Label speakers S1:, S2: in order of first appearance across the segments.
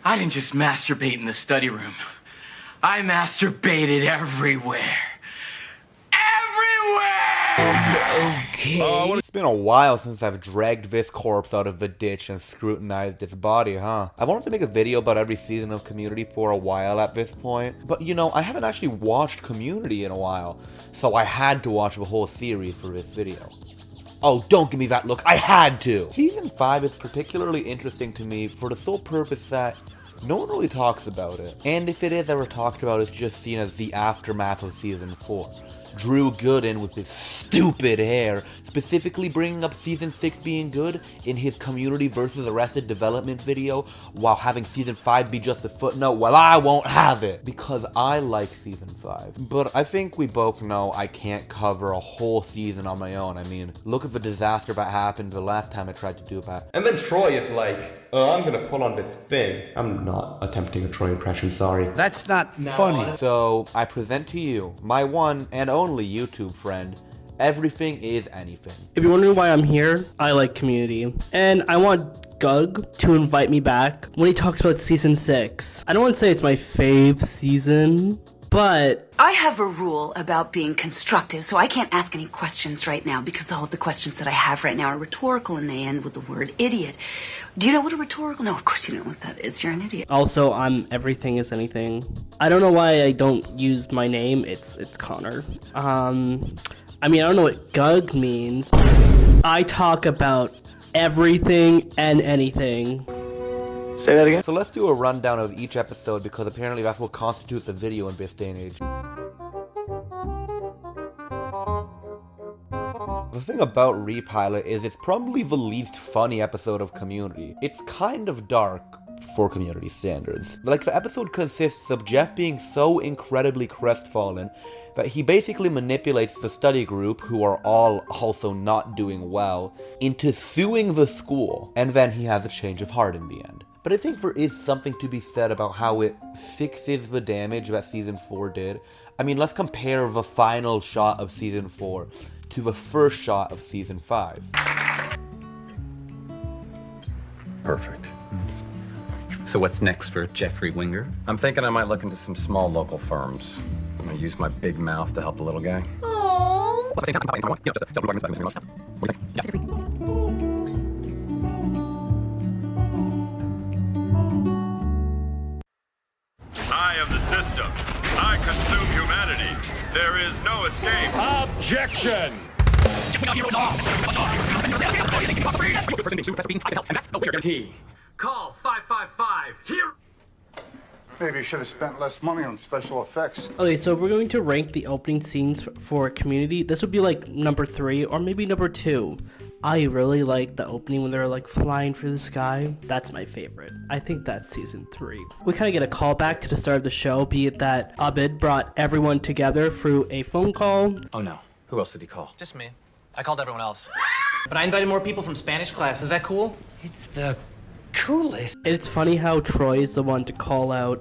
S1: I didn't just masturbate in the study room. I masturbated everywhere.
S2: Okay. It's been a while since I've dragged this corpse out of the ditch and scrutinized its body, huh? I've wanted to make a video about every season of Community for a while at this point, but you know, I haven't actually watched Community in a while, so I had to watch the whole series for this video. Oh, don't give me that look, I had to! Season 5 is particularly interesting to me for the sole purpose that no one really talks about it, and if it is ever talked about, it's just seen as the aftermath of Season 4. Drew Gooden with his stupid hair, specifically bringing up Season 6 being good in his Community versus Arrested Development video, while having Season 5 be just a footnote. Well, I won't have it, because I like Season 5. But I think we both know I can't cover a whole season on my own. I mean, look at the disaster that happened the last time I tried to do that. And then Troy is like, I'm gonna pull on this thing. I'm not attempting a Troy impression, sorry.
S3: That's not funny.
S2: So, I present to you, my one and only YouTube friend, Everything is Anything.
S4: If you're wondering why I'm here, I like Community. And I want Gug to invite me back when he talks about Season 6. I don't want to say it's my fave season, but
S5: I have a rule about being constructive, so I can't ask any questions right now because all of the questions that I have right now are rhetorical and they end with the word idiot. Do you know what a rhetorical? No, of course you know what that is. You're an idiot.
S4: Also, I'm Everything is Anything. I don't know why I don't use my name. It's Connor. I mean, I don't know what Gug means. I talk about everything and anything.
S3: Say that again?
S2: So let's do a rundown of each episode because apparently that's what constitutes a video in this day and age. The thing about Repilot is it's probably the least funny episode of Community. It's kind of dark for Community standards. Like, the episode consists of Jeff being so incredibly crestfallen that he basically manipulates the study group, who are all also not doing well, into suing the school, and then he has a change of heart in the end. But I think there is something to be said about how it fixes the damage that Season 4 did. I mean, let's compare the final shot of Season 4 to the first shot of Season 5.
S6: Perfect. So what's next for Jeffrey Winger? I'm thinking I might look into some small local firms. I'm gonna use my big mouth to help the little guy. Aww.
S7: I am the system. I consume humanity. There is no escape.
S3: Objection!
S7: Call 555. Here.
S8: Maybe you should have spent less money on special effects.
S4: Okay, so if we're going to rank the opening scenes for Community, this would be like number 3 or maybe number 2. I really like the opening when they're like flying through the sky. That's my favorite. I think that's Season 3. We kind of get a callback to the start of the show, be it that Abid brought everyone together through a phone call.
S6: Oh no. Who else did he call?
S9: Just me. I called everyone else. But I invited more people from Spanish class. Is that cool?
S3: It's the coolest.
S4: It's funny how Troy is the one to call out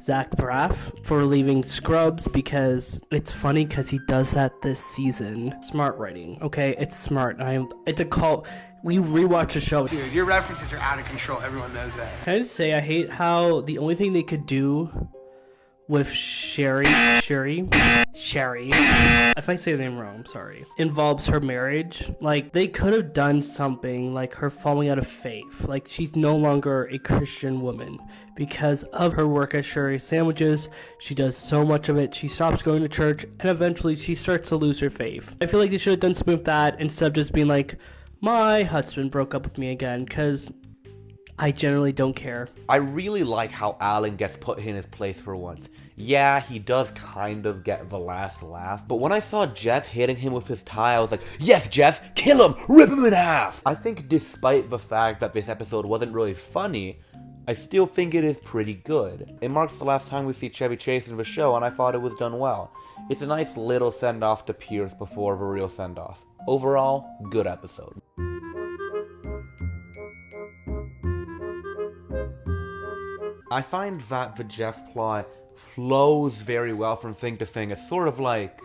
S4: Zach Braff for leaving Scrubs, because it's funny because he does that this season. Smart writing, okay? It's smart. It's a call. We rewatch the show.
S10: Dude, your references are out of control. Everyone knows that.
S4: Can I just say, I hate how the only thing they could do with Sherry, if I say the name wrong, I'm sorry, involves her marriage. Like, they could have done something like her falling out of faith. Like, she's no longer a Christian woman because of her work at Sherry Sandwiches. She does so much of it. She stops going to church, and eventually she starts to lose her faith. I feel like they should have done something with that instead of just being like, my husband broke up with me again, because I generally don't care.
S2: I really like how Alan gets put in his place for once. Yeah, he does kind of get the last laugh, but when I saw Jeff hitting him with his tie, I was like, yes, Jeff, kill him, rip him in half! I think despite the fact that this episode wasn't really funny, I still think it is pretty good. It marks the last time we see Chevy Chase in the show, and I thought it was done well. It's a nice little send-off to Pierce before the real send-off. Overall, good episode. I find that the Jeff plot flows very well from thing to thing. It's sort of like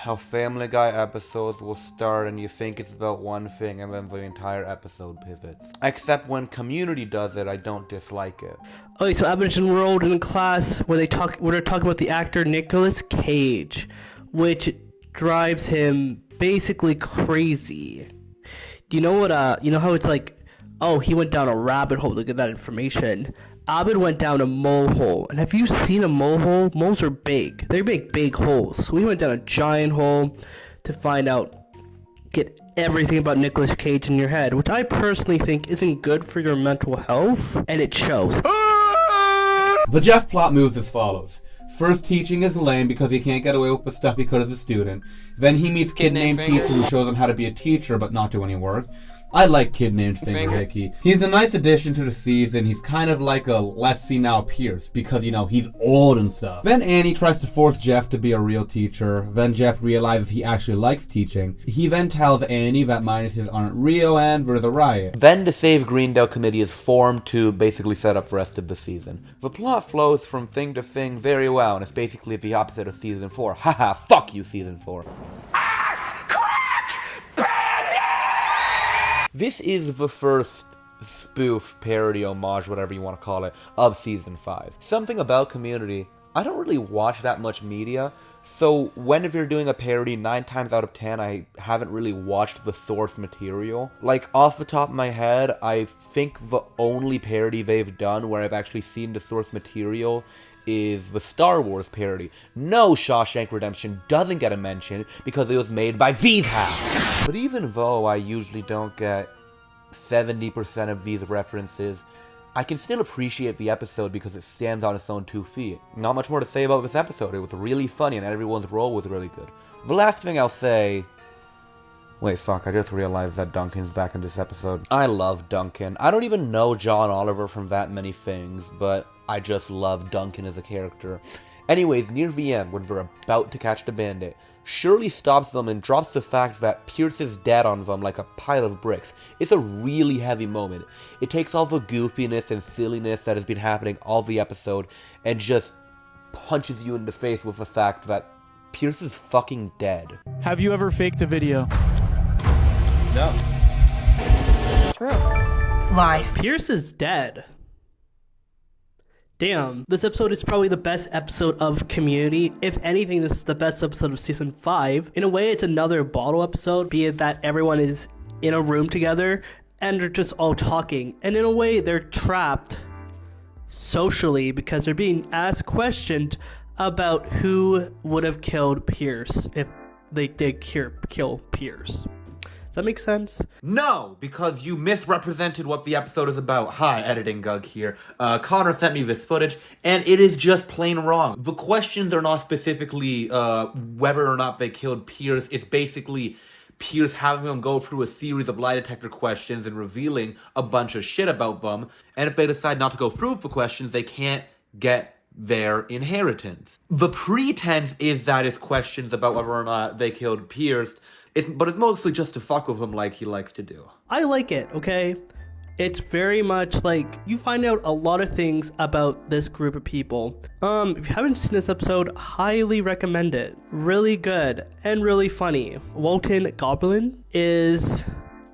S2: how Family Guy episodes will start and you think it's about one thing and then the entire episode pivots. Except when Community does it, I don't dislike it.
S4: Okay, so Abbott enrolled in a class where they're talking about the actor Nicolas Cage, which drives him basically crazy. Do you know what, you know how it's like, oh, he went down a rabbit hole to get that information. Abed went down a mole hole. And have you seen a mole hole? Moles are big. They make big holes. So he went down a giant hole to find out, get everything about Nicolas Cage in your head, which I personally think isn't good for your mental health, and it shows.
S11: The Jeff plot moves as follows. First, teaching is lame because he can't get away with the stuff he could as a student. Then he meets Kid Named Teacher who shows him how to be a teacher but not do any work. I like Kid Named Finger Hickey. He's a nice addition to the season. He's kind of like a less senile Pierce because, you know, he's old and stuff. Then Annie tries to force Jeff to be a real teacher. Then Jeff realizes he actually likes teaching. He then tells Annie that minuses aren't real and there's a riot.
S2: Then the Save Greendale Committee is formed to basically set up the rest of the season. The plot flows from thing to thing very well, and it's basically the opposite of season 4. Haha, fuck you, season 4. This is the first spoof, parody, homage, whatever you want to call it, of season 5. Something about Community, I don't really watch that much media, so whenever you're doing a parody, 9 times out of 10, I haven't really watched the source material. Like, off the top of my head, I think the only parody they've done where I've actually seen the source material is the Star Wars parody. No, Shawshank Redemption doesn't get a mention because it was made by these half. But even though I usually don't get 70% of these references, I can still appreciate the episode because it stands on its own 2 feet. Not much more to say about this episode. It was really funny and everyone's role was really good. The last thing I'll say... Wait, fuck, I just realized that Duncan's back in this episode. I love Duncan. I don't even know John Oliver from that many things, but I just love Duncan as a character. Anyways, near the end, when they're about to catch the bandit, Shirley stops them and drops the fact that Pierce is dead on them like a pile of bricks. It's a really heavy moment. It takes all the goofiness and silliness that has been happening all the episode and just punches you in the face with the fact that Pierce is fucking dead.
S12: Have you ever faked a video?
S2: No.
S4: True. Life. Pierce is dead. Damn. This episode is probably the best episode of Community. If anything, this is the best episode of season 5. In a way, it's another bottle episode, be it that everyone is in a room together and they're just all talking. And in a way, they're trapped socially because they're being asked questions about who would have killed Pierce if they did kill Pierce. Does that make sense?
S2: No, because you misrepresented what the episode is about. Hi, editing Gug here. Connor sent me this footage, and it is just plain wrong. The questions are not specifically whether or not they killed Pierce. It's basically Pierce having them go through a series of lie detector questions and revealing a bunch of shit about them. And if they decide not to go through with the questions, they can't get their inheritance. The pretense is that it's questions about whether or not they killed Pierce, but it's mostly just to fuck with him like he likes to do.
S4: I like it, okay? It's very much like, you find out a lot of things about this group of people. If you haven't seen this episode, highly recommend it. Really good and really funny. Walton Goblin is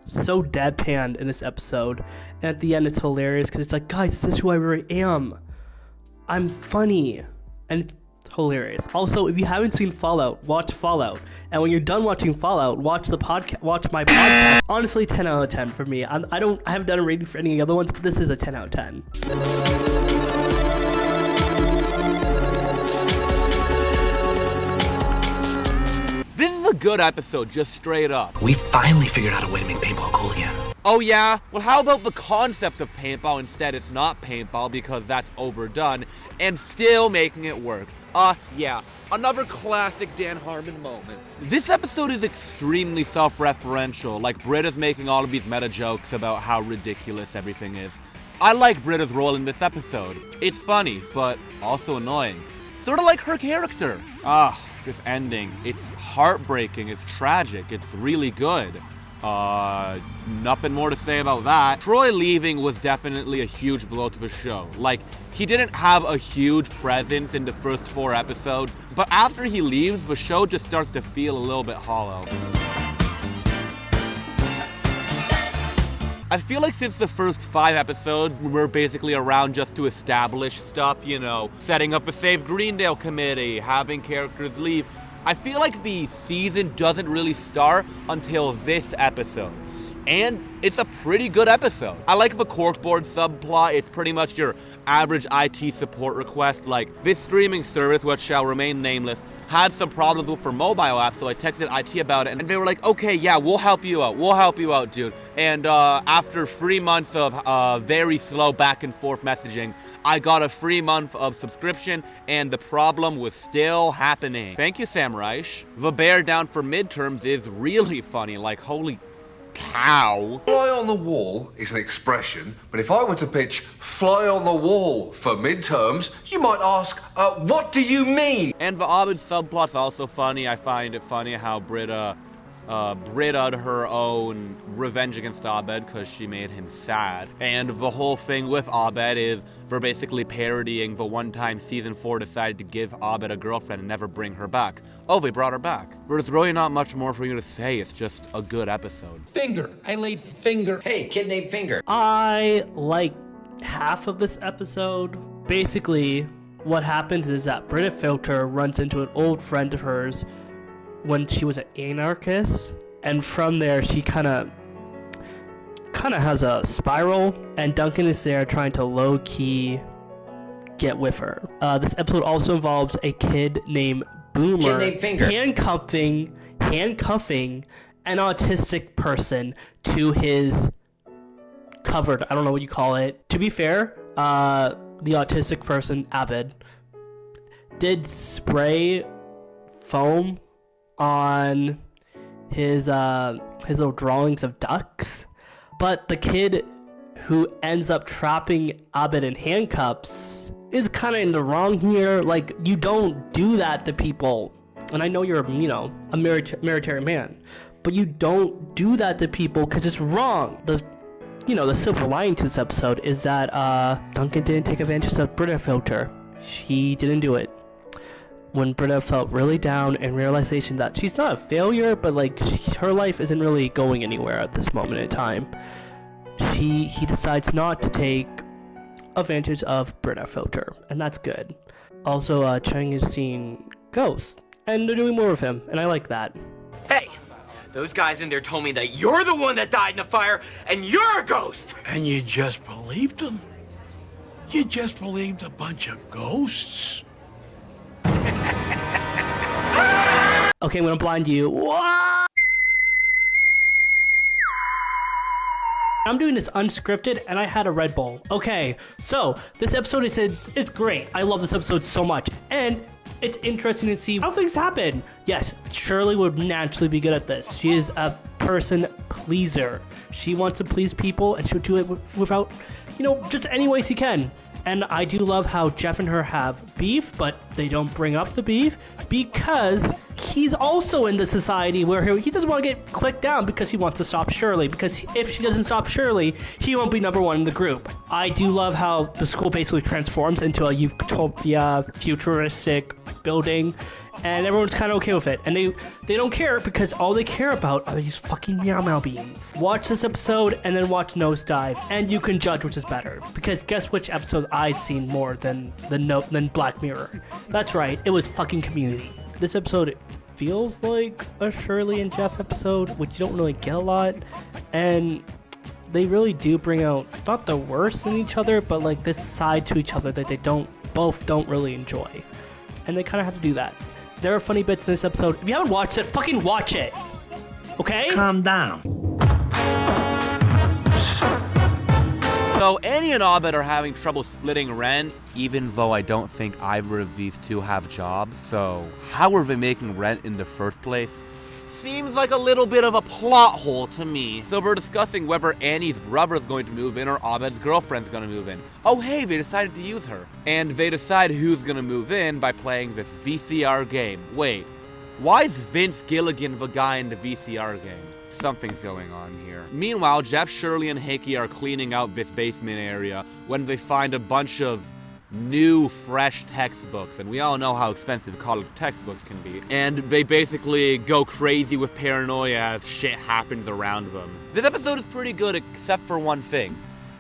S4: so deadpan in this episode. And at the end, it's hilarious because it's like, guys, this is who I really am. I'm funny. And it's hilarious. Also, if you haven't seen Fallout, watch Fallout. And when you're done watching Fallout, watch my podcast. Honestly, 10 out of 10 for me. I haven't done a rating for any other ones, but this is a 10 out of 10.
S2: This is a good episode, just straight up.
S9: We finally figured out a way to make paintball cool again.
S2: Oh yeah? Well, how about the concept of paintball? Instead, it's not paintball because that's overdone, and still making it work. Yeah. Another classic Dan Harmon moment. This episode is extremely self-referential, like Britta's making all of these meta jokes about how ridiculous everything is. I like Britta's role in this episode. It's funny, but also annoying. Sort of like her character. This ending. It's heartbreaking, it's tragic, it's really good. Nothing more to say about that. Troy leaving was definitely a huge blow to the show. Like, he didn't have a huge presence in the first 4 episodes, but after he leaves, the show just starts to feel a little bit hollow. I feel like since the first 5 episodes, we're basically around just to establish stuff, you know, setting up a Save Greendale committee, having characters leave. I feel like the season doesn't really start until this episode. And it's a pretty good episode. I like the corkboard subplot. It's pretty much your average IT support request. Like, this streaming service, which shall remain nameless, had some problems with her mobile app, so I texted IT about it, and they were like, okay, yeah, we'll help you out, dude. And after 3 months of very slow back and forth messaging, I got a free month of subscription, and the problem was still happening. Thank you, Sam Reich. The bear down for midterms is really funny, like, holy cow.
S13: Fly on the wall is an expression, but if I were to pitch fly on the wall for midterms, you might ask, what do you mean?
S2: And the Abed subplot's also funny. I find it funny how Britta had her own revenge against Abed because she made him sad. And the whole thing with Abed is they're basically parodying the one time season 4 decided to give Abed a girlfriend and never bring her back. Oh, they brought her back. There's really not much more for you to say. It's just a good episode.
S3: Finger. I laid finger. Hey, kid named Finger.
S4: I like half of this episode. Basically, what happens is that Britta Filter runs into an old friend of hers when she was an anarchist, and from there she kind of has a spiral, and Duncan is there trying to low-key get with her. This episode also involves a kid named Boomer handcuffing an autistic person to his covered, I don't know what you call it. To be fair, the autistic person, Abed, did spray foam on his little drawings of ducks, but the kid who ends up trapping Abed in handcuffs is kind of in the wrong here. Like, you don't do that to people, and I know you're, you know, a military man, but you don't do that to people because it's wrong. The silver lining to this episode is that Duncan didn't take advantage of Britta Filter. She didn't do it. When Britta felt really down and realization that she's not a failure, but like her life isn't really going anywhere at this moment in time, he decides not to take advantage of Britta Filter, and that's good. Also, Chang has seen Ghost, and they're doing more of him, and I like that.
S1: Hey, those guys in there told me that you're the one that died in a fire, and you're a ghost!
S3: And you just believed them? You just believed a bunch of ghosts?
S4: Okay, I'm gonna blind you. What? I'm doing this unscripted, and I had a Red Bull. Okay, so this episode it's great. I love this episode so much, and it's interesting to see how things happen. Yes, Shirley would naturally be good at this. She is a person pleaser. She wants to please people, and she'll do it without, just any way she can. And I do love how Jeff and her have beef, but they don't bring up the beef because he's also in the society where he doesn't want to get clicked down because he wants to stop Shirley. Because if she doesn't stop Shirley, he won't be #1 in the group. I do love how the school basically transforms into a utopia, futuristic building, and everyone's kind of okay with it. And they don't care because all they care about are these fucking meow meow beans. Watch this episode and then watch Nosedive, and you can judge which is better. Because guess which episode I've seen more than Black Mirror? That's right, it was fucking Community. This episode feels like a Shirley and Jeff episode, which you don't really get a lot, and they really do bring out not the worst in each other, but like this side to each other that they both don't really enjoy, and they kind of have to do that. There are funny bits in this episode. If you haven't watched it, fucking watch it. Okay?
S3: Calm down.
S2: So Annie and Abed are having trouble splitting rent, even though I don't think either of these two have jobs. So how are they making rent in the first place? Seems like a little bit of a plot hole to me. So we're discussing whether Annie's brother's going to move in or Abed's girlfriend's going to move in. Oh hey, they decided to use her. And they decide who's going to move in by playing this VCR game. Wait, why is Vince Gilligan the guy in the VCR game? Something's going on here. Meanwhile, Jeff, Shirley, and Hickey are cleaning out this basement area when they find a bunch of new, fresh textbooks, and we all know how expensive college textbooks can be. And they basically go crazy with paranoia as shit happens around them. This episode is pretty good, except for one thing.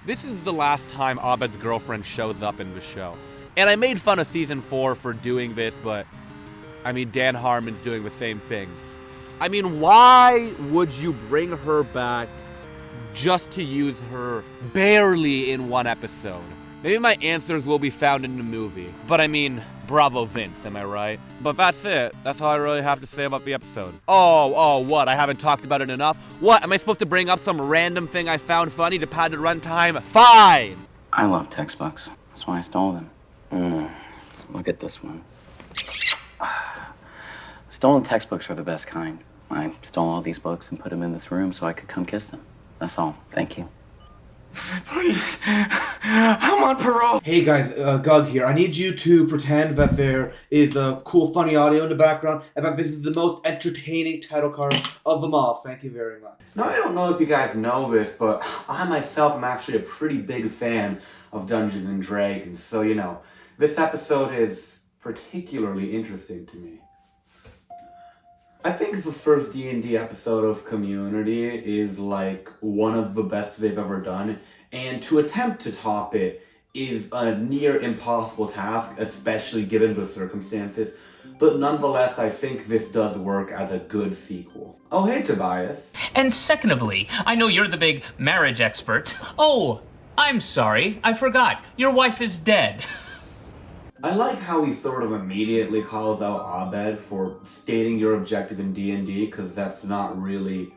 S2: This is the last time Abed's girlfriend shows up in the show. And I made fun of season 4 for doing this, but I mean, Dan Harmon's doing the same thing. I mean, why would you bring her back just to use her barely in one episode? Maybe my answers will be found in the movie. But I mean, bravo Vince, am I right? But that's it. That's all I really have to say about the episode. Oh, what? I haven't talked about it enough? What? Am I supposed to bring up some random thing I found funny to pad the runtime? Fine!
S14: I love textbooks. That's why I stole them. Look at this one. Stolen textbooks are the best kind. I stole all these books and put them in this room so I could come kiss them. That's all. Thank you.
S13: Please, I'm on parole.
S2: Hey guys, Gug here. I need you to pretend that there is a cool, funny audio in the background and that this is the most entertaining title card of them all. Thank you very much. Now, I don't know if you guys know this, but I myself am actually a pretty big fan of Dungeons and Dragons, so you know, this episode is particularly interesting to me. I think the first D&D episode of Community is like one of the best they've ever done, and to attempt to top it is a near impossible task, especially given the circumstances, but nonetheless I think this does work as a good sequel. Oh hey Tobias.
S15: And secondly, I know you're the big marriage expert. Oh, I'm sorry, I forgot. Your wife is dead.
S2: I like how he sort of immediately calls out Abed for stating your objective in D&D, because that's not really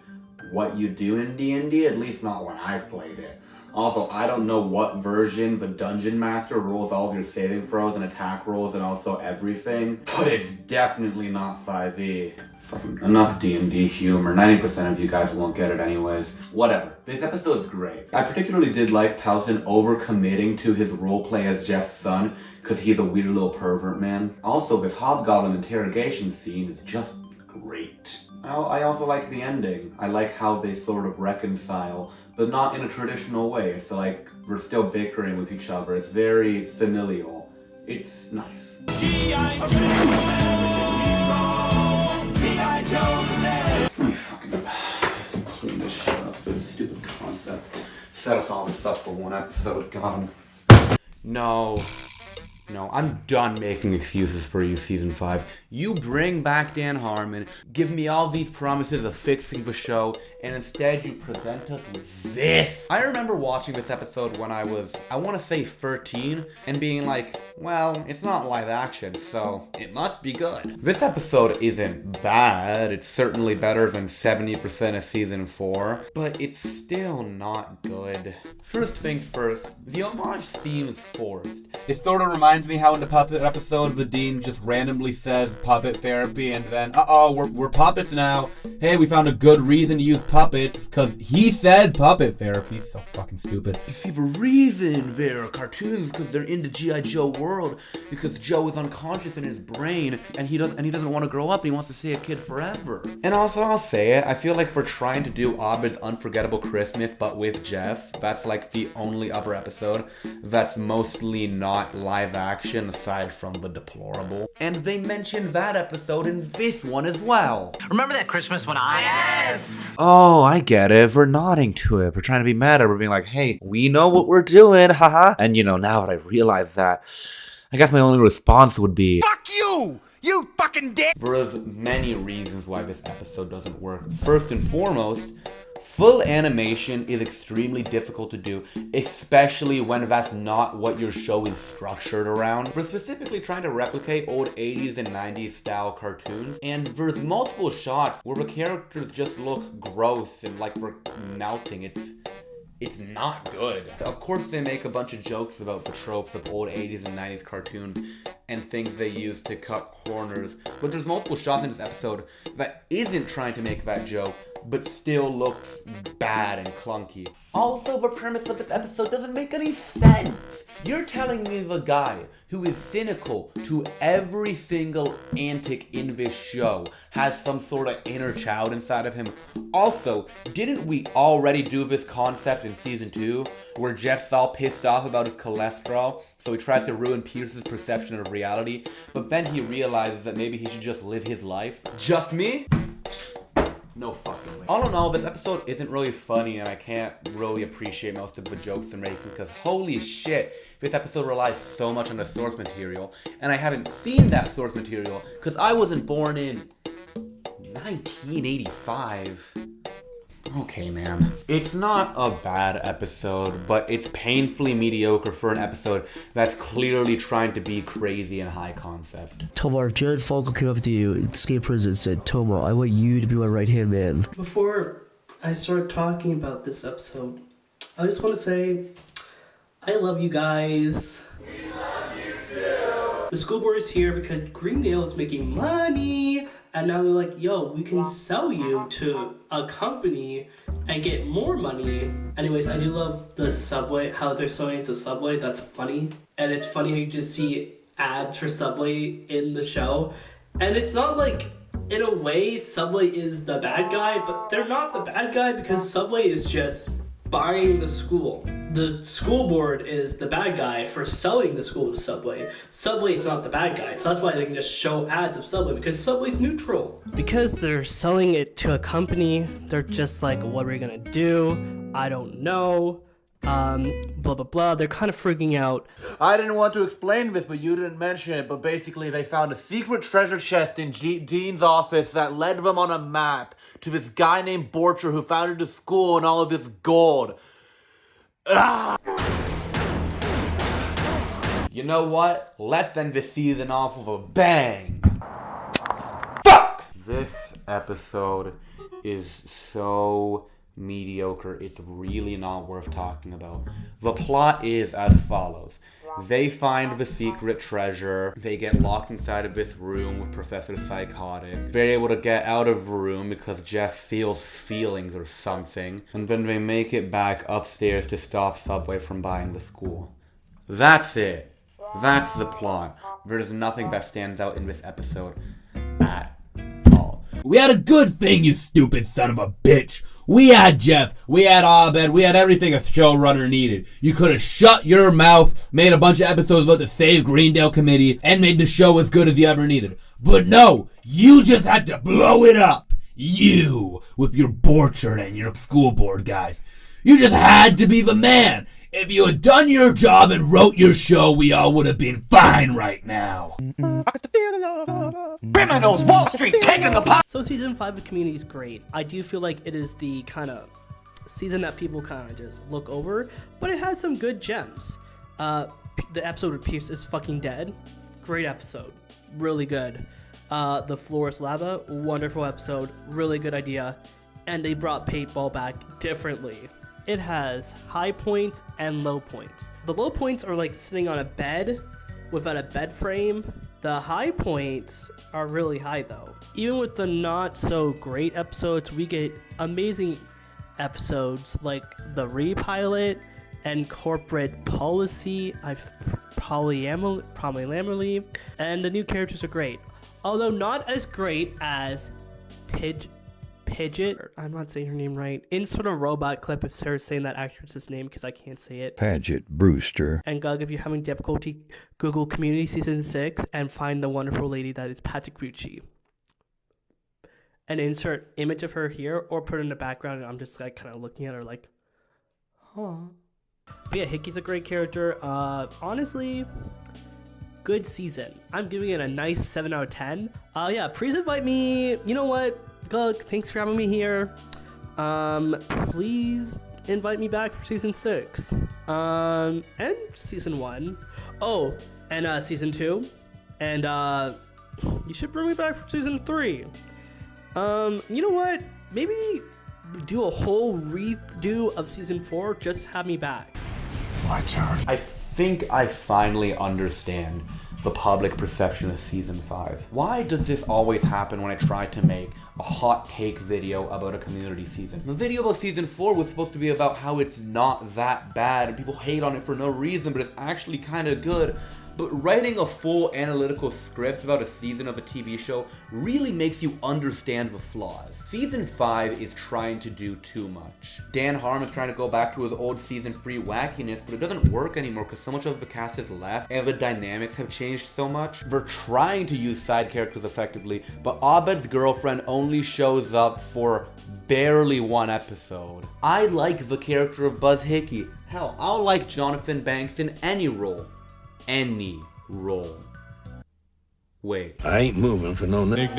S2: what you do in D&D, at least not when I've played it. Also, I don't know what version the Dungeon Master rolls all of your saving throws and attack rolls and also everything, but it's definitely not 5e. Fucking enough D&D humor. 90% of you guys won't get it anyways. Whatever. This episode's great. I particularly did like Pelton overcommitting to his roleplay as Jeff's son, because he's a weird little pervert man. Also, this Hobgoblin interrogation scene is just great. I also like the ending. I like how they sort of reconcile, but not in a traditional way. It's like we're still bickering with each other. It's very familial. It's nice. Let me fucking clean this shit up. This stupid concept. Set us all this up for one episode. God. No, I'm done making excuses for you, Season 5. You bring back Dan Harmon, give me all these promises of fixing the show, and instead you present us with this. I remember watching this episode when I was, I want to say 13, and being like, well, it's not live action, so it must be good. This episode isn't bad. It's certainly better than 70% of Season 4, but it's still not good. First things first, the homage seems forced.
S11: It sort of reminds me how in the puppet episode, the dean just randomly says puppet therapy, and then, we're puppets now. Hey, we found a good reason to use puppets, because he said puppet therapy. So fucking stupid.
S2: You see, the reason they're cartoons because they're in the G.I. Joe world, because Joe is unconscious in his brain, and he doesn't want to grow up, and he wants to stay a kid forever. And also, I'll say it, I feel like we're trying to do Abed's Unforgettable Christmas, but with Jeff. That's like the only other episode that's mostly not live action aside from the deplorable. And they mentioned that episode in this one as well.
S9: Remember that Christmas when I... Yes!
S2: Oh, I get it. We're nodding to it. We're trying to be meta. We're being like, hey, we know what we're doing, haha. And you know, now that I realize that, I guess my only response would be, fuck you! You fucking dick! There's many reasons why this episode doesn't work. First and foremost, full animation is extremely difficult to do, especially when that's not what your show is structured around. We're specifically trying to replicate old 80s and 90s style cartoons, and there's multiple shots where the characters just look gross and like they're melting. It's not good. Of course, they make a bunch of jokes about the tropes of old 80s and 90s cartoons and things they use to cut corners, but there's multiple shots in this episode that isn't trying to make that joke, but still looks bad and clunky. Also, the premise of this episode doesn't make any sense. You're telling me the guy who is cynical to every single antic in this show has some sort of inner child inside of him. Also, didn't we already do this concept in season 2, where Jeff's all pissed off about his cholesterol, so he tries to ruin Pierce's perception of reality, but then he realizes that maybe he should just live his life? Just me? No fucking way. All in all, this episode isn't really funny, and I can't really appreciate most of the jokes they're making, because holy shit, this episode relies so much on the source material, and I haven't seen that source material, because I wasn't born in 1985. Okay, man. It's not a bad episode, but it's painfully mediocre for an episode that's clearly trying to be crazy and high concept.
S16: Tomar, if Jared Falco came up to you in Escape Prison and said, Tomar, I want you to be my right-hand man.
S4: Before I start talking about this episode, I just want to say, I love you guys. We love you too. The school board is here because Greendale is making money. And now they're like, yo, we can sell you to a company and get more money. Anyways, I do love the Subway, how they're selling it to Subway. That's funny. And it's funny how you just see ads for Subway in the show. And it's not like, in a way, Subway is the bad guy, but they're not the bad guy because Subway is just buying the school. The school board is the bad guy for selling the school to Subway. Subway is not the bad guy, so that's why they can just show ads of Subway, because Subway's neutral. Because they're selling it to a company, they're just like, what are we gonna do? I don't know. Blah blah blah. They're kind of freaking out.
S2: I didn't want to explain this, but you didn't mention it. But basically, they found a secret treasure chest in Dean's office that led them on a map to this guy named Borcher who founded the school and all of this gold. Ah! You know what? Let's end this season off with a bang. Fuck! This episode is so mediocre, it's really not worth talking about. The plot is as follows. They find the secret treasure. They get locked inside of this room with Professor Psychotic. They're able to get out of the room because Jeff feels feelings or something. And then they make it back upstairs to stop Subway from buying the school. That's it. That's the plot. There's nothing that stands out in this episode at all.
S11: We had a good thing, you stupid son of a bitch. We had Jeff, we had Abed, we had everything a showrunner needed. You could have shut your mouth, made a bunch of episodes about the Save Greendale Committee, and made the show as good as you ever needed. But no, you just had to blow it up. You, with your Borchard and your school board guys. You just had to be the man. If you had done your job and wrote your show, we all would have been fine right now.
S4: Criminals, Wall Street, taking the pot. So season 5 of Community is great. I do feel like it is the kind of season that people kind of just look over, but it has some good gems. The episode with Pierce is fucking dead. Great episode. Really good. The Floor is Lava. Wonderful episode. Really good idea. And they brought paintball back differently. It has high points and low points. The low points are like sitting on a bed without a bed frame. The high points are really high though. Even with the not so great episodes, we get amazing episodes like the Repilot and Corporate Policy, Polyamory, and the new characters are great. Although not as great as Pidget, I'm not saying her name right. Insert a robot clip of her saying that actress's name because I can't say it.
S17: Paget Brewster.
S4: And Gug, if you're having difficulty, Google Community Season 6 and find the wonderful lady that is Patrick Gucci. And insert image of her here or put it in the background and I'm just like kind of looking at her like, huh. But yeah, Hickey's a great character. Honestly, good season. I'm giving it a nice 7 out of 10. Yeah, please invite me. You know what? Gug, thanks for having me here. Please invite me back for season 6. And season 1. Oh, and season 2. And you should bring me back for season 3. You know what? Maybe do a whole redo of season 4. Just have me back.
S2: My turn. I think I finally understand the public perception of season 5. Why does this always happen when I try to make a hot take video about a community season? The video about season 4 was supposed to be about how it's not that bad and people hate on it for no reason, but it's actually kind of good. But writing a full analytical script about a season of a TV show really makes you understand the flaws. Season 5 is trying to do too much. Dan Harmon is trying to go back to his old season 3 wackiness, but it doesn't work anymore because so much of the cast has left and the dynamics have changed so much. They're trying to use side characters effectively, but Abed's girlfriend only shows up for barely 1 episode. I like the character of Buzz Hickey. Hell, I'll like Jonathan Banks in any role. Any role. Wait.
S17: I ain't moving for no Nick.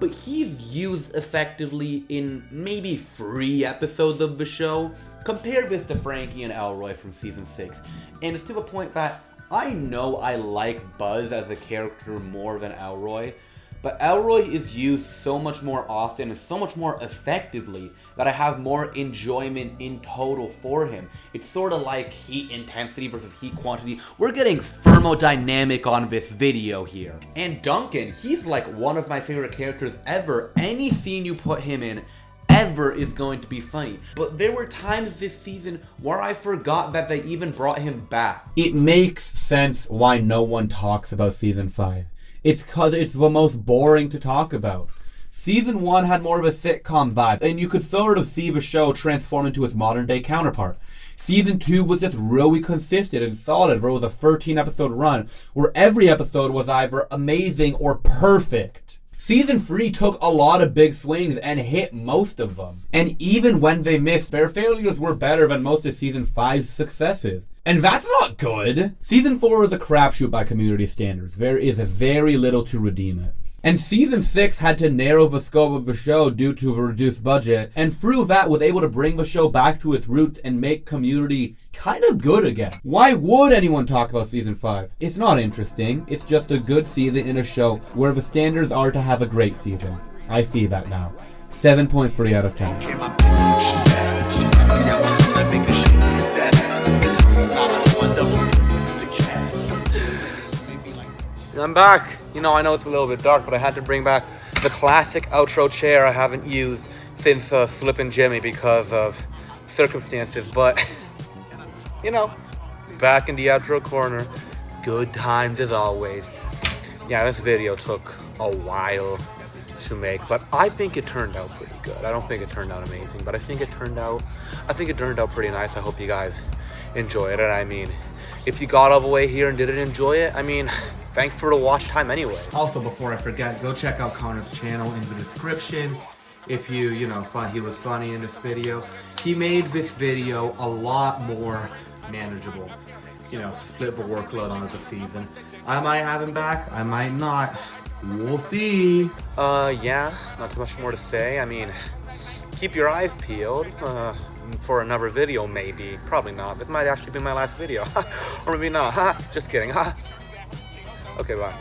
S2: But he's used effectively in maybe 3 episodes of the show. Compare this to Frankie and Elroy from season 6. And it's to the point that I know I like Buzz as a character more than Elroy, but Elroy is used so much more often and so much more effectively that I have more enjoyment in total for him. It's sort of like heat intensity versus heat quantity. We're getting thermodynamic on this video here. And Duncan, he's like one of my favorite characters ever. Any scene you put him in ever is going to be funny. But there were times this season where I forgot that they even brought him back.
S11: It makes sense why no one talks about season 5. It's cause it's the most boring to talk about. Season 1 had more of a sitcom vibe, and you could sort of see the show transform into its modern day counterpart. Season 2 was just really consistent and solid. There was a 13 episode run where every episode was either amazing or perfect. Season 3 took a lot of big swings and hit most of them. And even when they missed, their failures were better than most of Season 5's successes. And that's not good! Season 4 is a crapshoot by community standards. There is very little to redeem it. And Season 6 had to narrow the scope of the show due to a reduced budget, and through that was able to bring the show back to its roots and make Community kind of good again. Why would anyone talk about Season 5? It's not interesting, it's just a good season in a show where the standards are to have a great season. I see that now. 7.3 out of 10.
S2: I'm back. You know, I know it's a little bit dark, but I had to bring back the classic outro chair I haven't used since Slippin' Jimmy because of circumstances, but, you know, back in the outro corner. Good times as always. Yeah, this video took a while to make, but I think it turned out pretty good. I don't think it turned out amazing, but I think it turned out pretty nice. I hope you guys enjoyed it. I mean, if you got all the way here and didn't enjoy it, I mean, thanks for the watch time anyway. Also, before I forget, go check out Connor's channel in the description if you know, thought he was funny in this video. He made this video a lot more manageable. You know, split the workload on the season. I might have him back, I might not. We'll see. Yeah, not too much more to say. I mean, keep your eyes peeled for another video, maybe. Probably not. This might actually be my last video. Or maybe not. Just kidding. Okay, bye.